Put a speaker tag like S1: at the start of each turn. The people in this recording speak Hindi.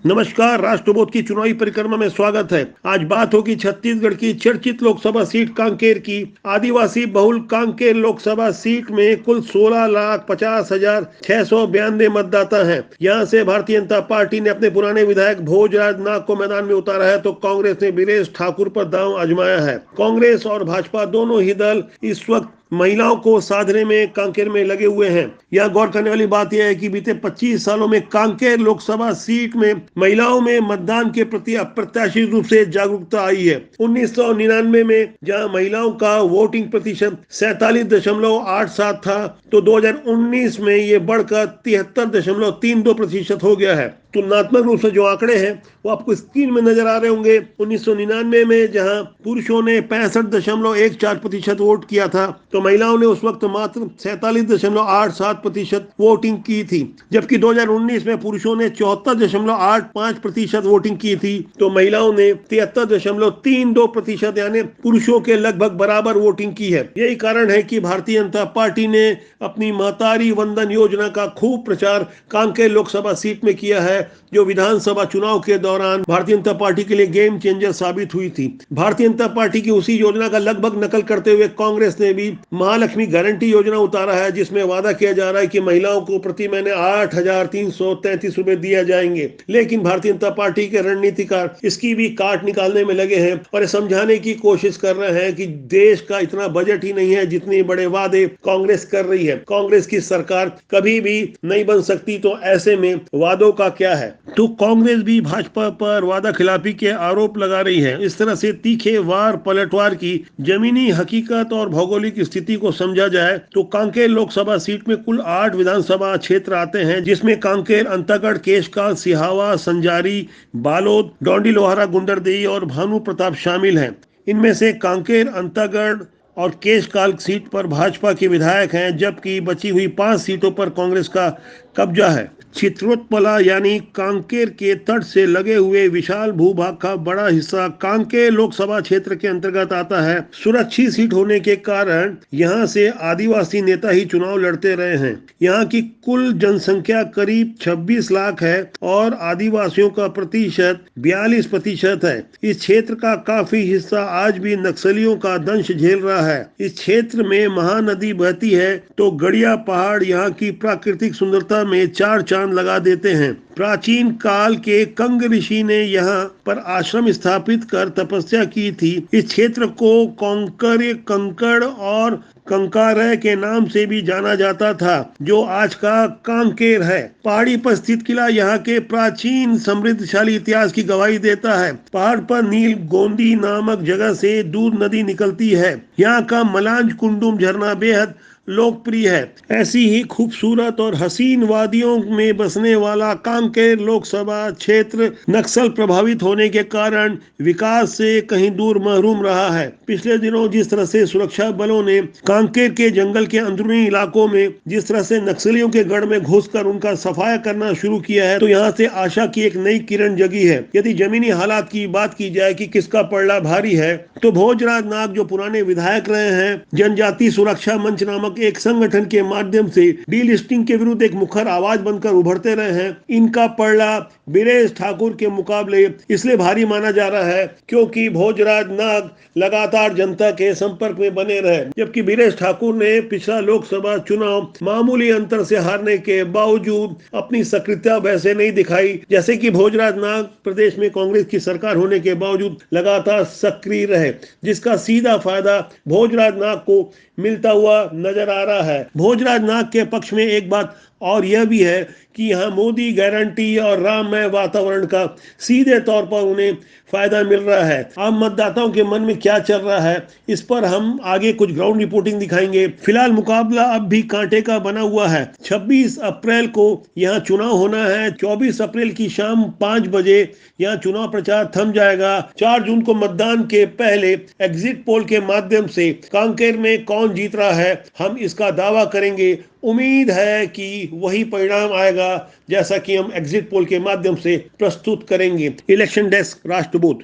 S1: नमस्कार। राष्ट्रबोध की चुनावी परिक्रमा में स्वागत है। आज बात होगी छत्तीसगढ़ की चर्चित लोकसभा सीट कांकेर की। आदिवासी बहुल कांकेर लोकसभा सीट में कुल 16,50,692 मतदाता हैं। यहां से भारतीय जनता पार्टी ने अपने पुराने विधायक भोजराज नाग को मैदान में उतारा है, तो कांग्रेस ने वीरेश ठाकुर पर दांव आजमाया है। कांग्रेस और भाजपा दोनों ही दल इस वक्त महिलाओं को साधने में कांकेर में लगे हुए हैं। यह गौर करने वाली बात यह है कि बीते 25 सालों में कांकेर लोकसभा सीट में महिलाओं में मतदान के प्रति अप्रत्याशित रूप से जागरूकता आई है। 1999 में जहां महिलाओं का वोटिंग प्रतिशत 47.87 था, तो 2019 में ये बढ़कर 73.32% हो गया है। तुलनात्मक रूप से जो आंकड़े हैं वो आपको स्क्रीन में नजर आ रहे होंगे। 1999 में जहां पुरुषों ने 65.14% वोट किया था, तो महिलाओं ने उस वक्त मात्र 47.87% वोटिंग की थी। जबकि 2019 में पुरुषों ने 74.85% वोटिंग की थी, तो महिलाओं ने 73.32% यानी पुरुषों के लगभग बराबर वोटिंग की है। यही कारण है कि भारतीय जनता पार्टी ने अपनी महतारी वंदन योजना का खूब प्रचार कांकेर लोकसभा सीट में किया है, जो विधानसभा चुनाव के दौरान भारतीय जनता पार्टी के लिए गेम चेंजर साबित हुई थी। भारतीय जनता पार्टी की उसी योजना का लगभग नकल करते हुए कांग्रेस ने भी महालक्ष्मी गारंटी योजना उतारा है, जिसमें वादा किया जा रहा है कि महिलाओं को प्रति महीने 8,333 रुपए दिए जाएंगे। लेकिन भारतीय जनता पार्टी के रणनीतिकार इसकी भी काट निकालने में लगे हैं और ये समझाने की कोशिश कर रहे हैं कि देश का इतना बजट ही नहीं है जितने बड़े वादे कांग्रेस कर रही है। कांग्रेस की सरकार कभी भी नहीं बन सकती, तो ऐसे में वादों का क्या है। तो कांग्रेस भी भाजपा पर वादा खिलाफी के आरोप लगा रही है। इस तरह से तीखे वार पलटवार की जमीनी हकीकत और भौगोलिक स्थिति को समझा जाए तो कांकेर लोकसभा सीट में कुल 8 विधानसभा क्षेत्र आते हैं, जिसमें कांकेर, अंतागढ़, केशकाल, सिहावा, संजारी, बालोद, डोंडी लोहारा, गुंडरदेही और भानु प्रताप शामिल हैं। इनमें से कांकेर, अंतागढ़ और केशकाल सीट पर भाजपा के विधायक हैं, जबकि बची हुई 5 सीटों पर कांग्रेस का कब्जा है। चित्रोत्पला यानी कांकेर के तट से लगे हुए विशाल भूभाग का बड़ा हिस्सा कांकेर लोकसभा क्षेत्र के अंतर्गत आता है। सुरक्षित सीट होने के कारण यहां से आदिवासी नेता ही चुनाव लड़ते रहे हैं। यहां की कुल जनसंख्या करीब 26 लाख है और आदिवासियों का प्रतिशत 42% है। इस क्षेत्र का काफी हिस्सा आज भी नक्सलियों का दंश झेल रहा है। इस क्षेत्र में महानदी बहती है, तो गड़िया पहाड़ यहाँ की प्राकृतिक सुंदरता में 4 चांद लगा देते हैं। प्राचीन काल के कंग ऋषि ने यहाँ पर आश्रम स्थापित कर तपस्या की थी। इस क्षेत्र को कोंकर, कंकड़ और कंकारय के नाम से भी जाना जाता था, जो आज का कांकेर है। पहाड़ी पर स्थित किला यहाँ के प्राचीन समृद्धशाली इतिहास की गवाही देता है। पहाड़ पर नील गोंदी नामक जगह से दूध नदी निकलती है। यहाँ का मलांज कुंडुम झरना बेहद लोकप्रिय है। ऐसी ही खूबसूरत और हसीन वादियों में बसने वाला कांकेर लोकसभा क्षेत्र नक्सल प्रभावित होने के कारण विकास से कहीं दूर महरूम रहा है। पिछले दिनों जिस तरह से सुरक्षा बलों ने कांकेर के जंगल के अंदरूनी इलाकों में जिस तरह से नक्सलियों के गढ़ में घुसकर उनका सफाया करना शुरू किया है, तो यहाँ से आशा की एक नई किरण जगी है। यदि जमीनी हालात की बात की जाए कि किसका पलड़ा भारी है, तो भोजराज नाग जो पुराने विधायक रहे हैं, जनजाति सुरक्षा मंच नामक एक संगठन के माध्यम से डीलिस्टिंग के विरुद्ध एक मुखर आवाज बनकर उभरते रहे हैं, इनका पलड़ा वीरेश ठाकुर के मुकाबले इसलिए भारी माना जा रहा है क्योंकि भोजराज नाग लगातार जनता के संपर्क में बने रहे। जबकि वीरेश ठाकुर ने पिछला लोकसभा चुनाव मामूली अंतर से हारने के बावजूद अपनी सक्रियता वैसे नहीं दिखाई जैसे कि भोजराज नाग प्रदेश में कांग्रेस की सरकार होने के बावजूद लगातार सक्रिय रहे, जिसका सीधा फायदा भोजराज नाग को मिलता हुआ नजर आ रहा है। भोजराज नाग के पक्ष में एक बात और यह भी है कि यहाँ मोदी गारंटी और राममय वातावरण का सीधे तौर पर उन्हें फायदा मिल रहा है। आम मतदाताओं के मन में क्या चल रहा है, इस पर हम आगे कुछ ग्राउंड रिपोर्टिंग दिखाएंगे। फिलहाल मुकाबला अब भी कांटे का बना हुआ है। 26 अप्रैल को यहाँ चुनाव होना है। 24 अप्रैल की शाम 5 बजे यहाँ चुनाव प्रचार थम जाएगा। 4 जून को मतदान के पहले एग्जिट पोल के माध्यम से कांकेर में कौन जीत रहा है, हम इसका दावा करेंगे। उम्मीद है कि वही परिणाम आएगा जैसा कि हम एग्जिट पोल के माध्यम से प्रस्तुत करेंगे। Election desk, राष्ट्रबोध।